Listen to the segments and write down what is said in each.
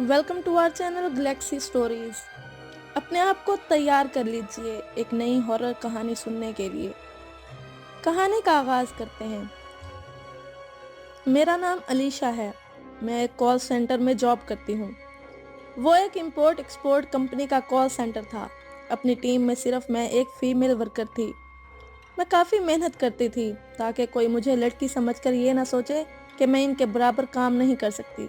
Welcome to our channel galaxy stories. اپنے آپ کو تیار کر لیجئے ایک نئی ہارر کہانی سننے کے لیے۔ کہانی کا آغاز کرتے ہیں۔ میرا نام علیشہ ہے۔ میں ایک کال سینٹر میں جاب کرتی ہوں۔ وہ ایک امپورٹ ایکسپورٹ کمپنی کا کال سینٹر تھا۔ اپنی ٹیم میں صرف میں ایک فیمیل ورکر تھی۔ میں کافی محنت کرتی تھی تاکہ کوئی مجھے لڑکی سمجھ کر یہ نہ سوچے کہ میں ان کے برابر کام نہیں کر سکتی۔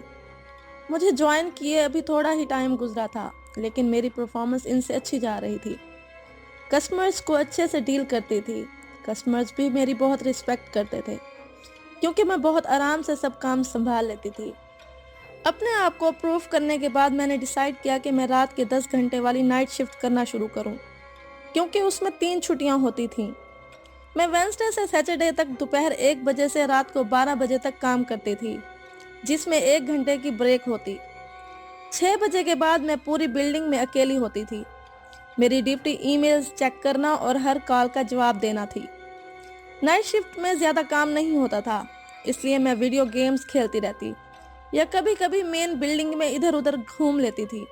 مجھے جوائن کیے ابھی تھوڑا ہی ٹائم گزرا تھا، لیکن میری پرفارمنس ان سے اچھی جا رہی تھی۔ کسٹمرز کو اچھے سے ڈیل کرتی تھی۔ کسٹمرز بھی میری بہت رسپیکٹ کرتے تھے کیونکہ میں بہت آرام سے سب کام سنبھال لیتی تھی۔ اپنے آپ کو پروف کرنے کے بعد میں نے ڈیسائیڈ کیا کہ میں رات کے 10 گھنٹے والی نائٹ شفٹ کرنا شروع کروں، کیونکہ اس میں 3 چھٹیاں ہوتی تھیں۔ میں وینسڈے سے سیٹرڈے تک دوپہر 1 بجے سے رات کو 12 بجے تک کام کرتی تھی، جس میں 1 گھنٹے کی بریک ہوتی۔ 6 بجے کے بعد میں پوری بلڈنگ میں اکیلی ہوتی تھی۔ میری ڈیوٹی ای میلز چیک کرنا اور ہر کال کا جواب دینا تھی۔ نائٹ شفٹ میں زیادہ کام نہیں ہوتا تھا، اس لیے میں ویڈیو گیمز کھیلتی رہتی یا کبھی کبھی مین بلڈنگ میں ادھر ادھر گھوم لیتی تھی،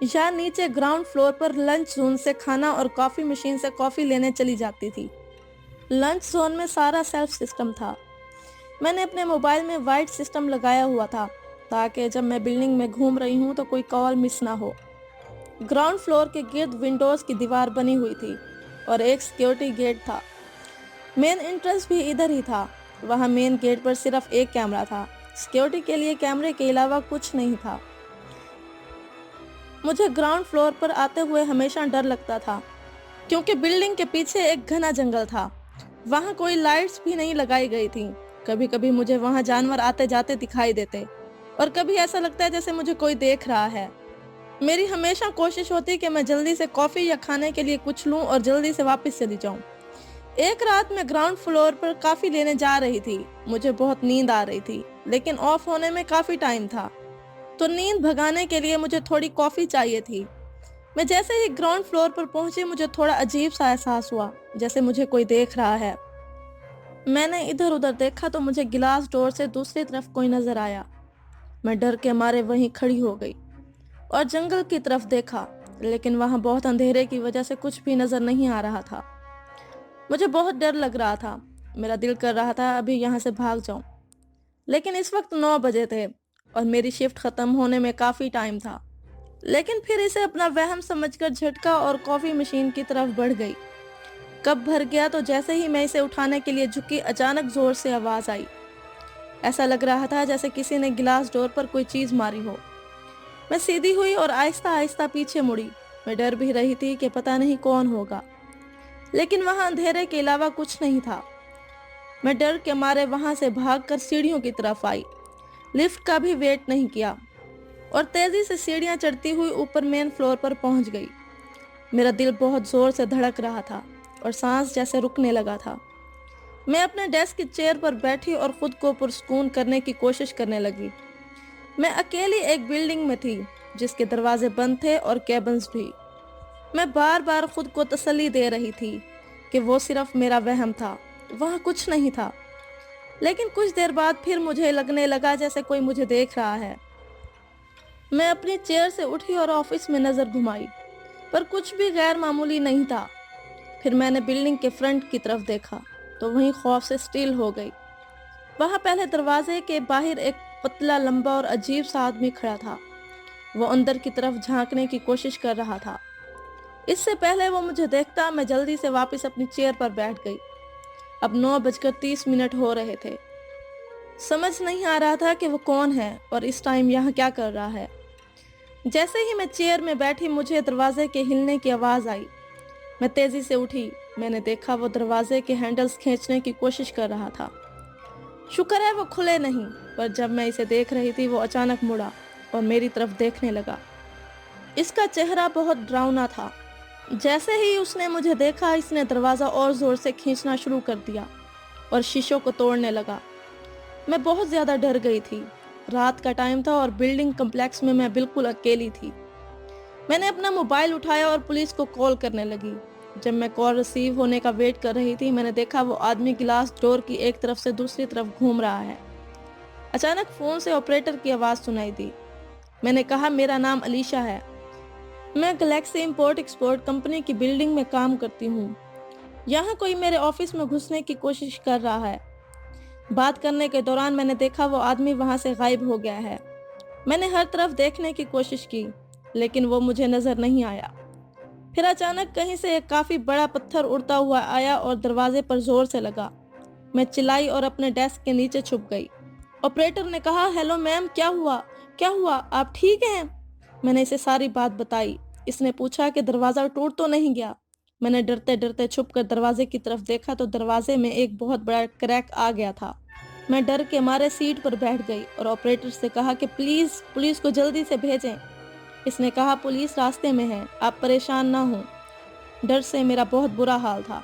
یا نیچے گراؤنڈ فلور پر لنچ زون سے کھانا اور کافی مشین سے کافی لینے چلی جاتی تھی۔ لنچ زون میں سارا سیلف سسٹم تھا۔ میں نے اپنے موبائل میں وائٹ سسٹم لگایا ہوا تھا تاکہ جب میں بلڈنگ میں گھوم رہی ہوں تو کوئی کال مس نہ ہو۔ گراؤنڈ فلور کے گرد ونڈوز کی دیوار بنی ہوئی تھی اور ایک سیکیورٹی گیٹ تھا۔ مین انٹرنس بھی ادھر ہی تھا۔ وہاں مین گیٹ پر صرف ایک کیمرہ تھا۔ سیکیورٹی کے لیے کیمرے کے علاوہ کچھ نہیں تھا۔ مجھے گراؤنڈ فلور پر آتے ہوئے ہمیشہ ڈر لگتا تھا کیونکہ بلڈنگ کے پیچھے ایک گھنا جنگل تھا۔ وہاں کوئی لائٹس بھی نہیں لگائی گئی تھیں۔ کبھی کبھی مجھے وہاں جانور آتے جاتے دکھائی دیتے اور کبھی ایسا لگتا ہے جیسے مجھے کوئی دیکھ رہا ہے۔ میری ہمیشہ کوشش ہوتی کہ میں جلدی سے کافی یا کھانے کے لیے کچھ لوں اور جلدی سے واپس چلی جاؤں۔ ایک رات میں گراؤنڈ فلور پر کافی لینے جا رہی تھی۔ مجھے بہت نیند آ رہی تھی، لیکن آف ہونے میں کافی ٹائم تھا، تو نیند بھگانے کے لیے مجھے تھوڑی کافی چاہیے تھی۔ میں جیسے ہی گراؤنڈ فلور پر پہنچی مجھے تھوڑا عجیب سا احساس ہوا، جیسے مجھے کوئی دیکھ رہا ہے۔ میں نے ادھر ادھر دیکھا تو مجھے گلاس ڈور سے دوسری طرف کوئی نظر آیا۔ میں ڈر کے مارے وہیں کھڑی ہو گئی اور جنگل کی طرف دیکھا، لیکن وہاں بہت اندھیرے کی وجہ سے کچھ بھی نظر نہیں آ رہا تھا۔ مجھے بہت ڈر لگ رہا تھا۔ میرا دل کر رہا تھا ابھی یہاں سے بھاگ جاؤں، لیکن اس وقت 9 بجے تھے اور میری شفٹ ختم ہونے میں کافی ٹائم تھا۔ لیکن پھر اسے اپنا وہم سمجھ کر جھٹکا اور کافی مشین کی طرف بڑھ گئی۔ کب بھر گیا تو جیسے ہی میں اسے اٹھانے کے لیے جھکی اچانک زور سے آواز آئی۔ ایسا لگ رہا تھا جیسے کسی نے گلاس ڈور پر کوئی چیز ماری ہو۔ میں سیدھی ہوئی اور آہستہ آہستہ پیچھے مڑی۔ میں ڈر بھی رہی تھی کہ پتہ نہیں کون ہوگا، لیکن وہاں اندھیرے کے علاوہ کچھ نہیں تھا۔ میں ڈر کے مارے وہاں سے بھاگ کر سیڑھیوں کی طرف آئی۔ لفٹ کا بھی ویٹ نہیں کیا اور تیزی سے سیڑھیاں چڑھتی ہوئی اوپر مین فلور پر پہنچ گئی۔ میرا دل بہت زور سے دھڑک رہا تھا اور سانس جیسے رکنے لگا تھا۔ میں اپنے ڈیسک کی چیئر پر بیٹھی اور خود کو پرسکون کرنے کی کوشش کرنے لگی۔ میں اکیلی ایک بلڈنگ میں تھی جس کے دروازے بند تھے اور کیبنز بھی۔ میں بار بار خود کو تسلی دے رہی تھی کہ وہ صرف میرا وہم تھا، وہاں کچھ نہیں تھا۔ لیکن کچھ دیر بعد پھر مجھے لگنے لگا جیسے کوئی مجھے دیکھ رہا ہے۔ میں اپنی چیئر سے اٹھی اور آفس میں نظر گھمائی، پر کچھ بھی غیر معمولی نہیں تھا۔ پھر میں نے بلڈنگ کے فرنٹ کی طرف دیکھا تو وہیں خوف سے سٹل ہو گئی۔ وہاں پہلے دروازے کے باہر ایک پتلا، لمبا اور عجیب سا آدمی کھڑا تھا۔ وہ اندر کی طرف جھانکنے کی کوشش کر رہا تھا۔ اس سے پہلے وہ مجھے دیکھتا میں جلدی سے واپس اپنی چیئر پر بیٹھ گئی۔ اب 9:30 ہو رہے تھے۔ سمجھ نہیں آ رہا تھا کہ وہ کون ہے اور اس ٹائم یہاں کیا کر رہا ہے۔ جیسے ہی میں چیئر میں بیٹھی مجھے دروازے کے ہلنے کی آواز آئی۔ میں تیزی سے اٹھی۔ میں نے دیکھا وہ دروازے کے ہینڈلز کھینچنے کی کوشش کر رہا تھا۔ شکر ہے وہ کھلے نہیں، پر جب میں اسے دیکھ رہی تھی وہ اچانک مڑا اور میری طرف دیکھنے لگا۔ اس کا چہرہ بہت ڈراؤنا تھا۔ جیسے ہی اس نے مجھے دیکھا اس نے دروازہ اور زور سے کھینچنا شروع کر دیا اور شیشوں کو توڑنے لگا۔ میں بہت زیادہ ڈر گئی تھی۔ رات کا ٹائم تھا اور بلڈنگ کمپلیکس میں بالکل اکیلی تھی۔ میں نے اپنا موبائل اٹھایا اور پولیس کو کال کرنے لگی۔ جب میں کال ریسیو ہونے کا ویٹ کر رہی تھی میں نے دیکھا وہ آدمی گلاس ڈور کی ایک طرف سے دوسری طرف گھوم رہا ہے۔ اچانک فون سے آپریٹر کی آواز سنائی دی۔ میں نے کہا میرا نام علیشا ہے، میں گلیکسی امپورٹ ایکسپورٹ کمپنی کی بلڈنگ میں کام کرتی ہوں، یہاں کوئی میرے آفس میں گھسنے کی کوشش کر رہا ہے۔ بات کرنے کے دوران میں نے دیکھا وہ آدمی وہاں سے غائب ہو گیا ہے۔ میں نے ہر طرف دیکھنے کی کوشش کی لیکن وہ مجھے نظر نہیں آیا۔ پھر اچانک کہیں سے ایک کافی بڑا پتھر اڑتا ہوا آیا اور دروازے پر زور سے لگا۔ میں چلائی اور اپنے ڈیسک کے نیچے چھپ گئی۔ آپریٹر نے کہا، ہیلو میم، کیا ہوا آپ ٹھیک ہیں؟ میں نے اسے ساری بات بتائی۔ اس نے پوچھا کہ دروازہ ٹوٹ تو نہیں گیا؟ میں نے ڈرتے ڈرتے چھپ کر دروازے کی طرف دیکھا تو دروازے میں ایک بہت بڑا کریک آ گیا تھا۔ میں ڈر کے مارے سیٹ پر بیٹھ گئی اور آپریٹر سے کہا کہ پلیز پولیس کو جلدی سے بھیجیں۔ اس نے کہا پولیس راستے میں ہے، آپ پریشان نہ ہوں۔ ڈر سے میرا بہت برا حال تھا،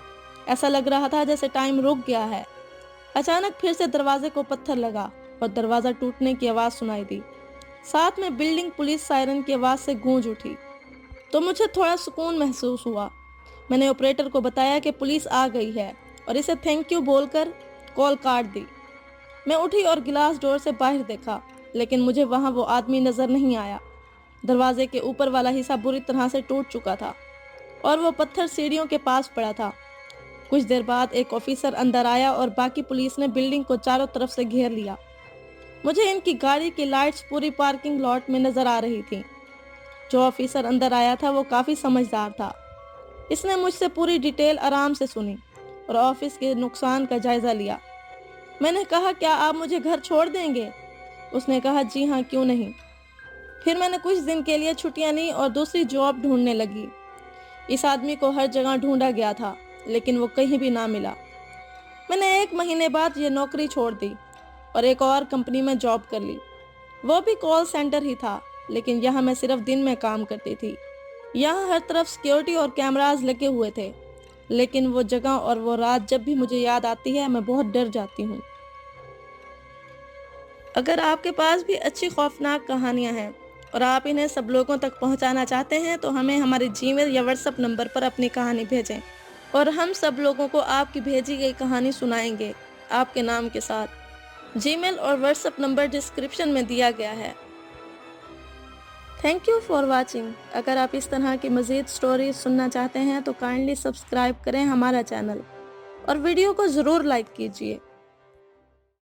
ایسا لگ رہا تھا جیسے ٹائم رک گیا ہے۔ اچانک پھر سے دروازے کو پتھر لگا اور دروازہ ٹوٹنے کی آواز سنائی دی، ساتھ میں بلڈنگ پولیس سائرن کی آواز سے گونج اٹھی۔ تو مجھے تھوڑا سکون محسوس ہوا۔ میں نے آپریٹر کو بتایا کہ پولیس آ گئی ہے اور اسے تھینک یو بول کر کال کاٹ دی۔ میں اٹھی اور گلاس ڈور سے باہر دیکھا لیکن مجھے وہاں وہ آدمی نظر نہیں آیا۔ دروازے کے اوپر والا حصہ بری طرح سے ٹوٹ چکا تھا اور وہ پتھر سیڑھیوں کے پاس پڑا تھا۔ کچھ دیر بعد ایک آفیسر اندر آیا اور باقی پولیس نے بلڈنگ کو چاروں طرف سے گھیر لیا۔ مجھے ان کی گاڑی کی لائٹس پوری پارکنگ لاٹ میں نظر آ رہی تھیں۔ جو آفیسر اندر آیا تھا وہ کافی سمجھدار تھا۔ اس نے مجھ سے پوری ڈیٹیل آرام سے سنی اور آفس کے نقصان کا جائزہ لیا۔ میں نے کہا کیا آپ مجھے گھر چھوڑ دیں گے؟ اس نے کہا جی ہاں، کیوں نہیں۔ پھر میں نے کچھ دن کے لیے چھٹیاں لی اور دوسری جاب ڈھونڈنے لگی۔ اس آدمی کو ہر جگہ ڈھونڈا گیا تھا لیکن وہ کہیں بھی نہ ملا۔ میں نے 1 مہینے بعد یہ نوکری چھوڑ دی اور ایک اور کمپنی میں جاب کر لی۔ وہ بھی کال سینٹر ہی تھا لیکن یہاں میں صرف دن میں کام کرتی تھی۔ یہاں ہر طرف سیکیورٹی اور کیمراز لگے ہوئے تھے لیکن وہ جگہ اور وہ رات جب بھی مجھے یاد آتی ہے میں بہت ڈر جاتی ہوں۔ اگر آپ کے پاس بھی اچھی خوفناک کہانیاں ہیں اور آپ انہیں سب لوگوں تک پہنچانا چاہتے ہیں تو ہمیں ہمارے جی میل یا واٹس ایپ نمبر پر اپنی کہانی بھیجیں اور ہم سب لوگوں کو آپ کی بھیجی گئی کہانی سنائیں گے آپ کے نام کے ساتھ۔ جی میل اور واٹس ایپ نمبر ڈسکرپشن میں دیا گیا ہے۔ Thank you for watching. اگر آپ اس طرح کی مزید سٹوریز سننا چاہتے ہیں تو کائنڈلی سبسکرائب کریں ہمارا چینل اور ویڈیو کو ضرور لائک کیجیے۔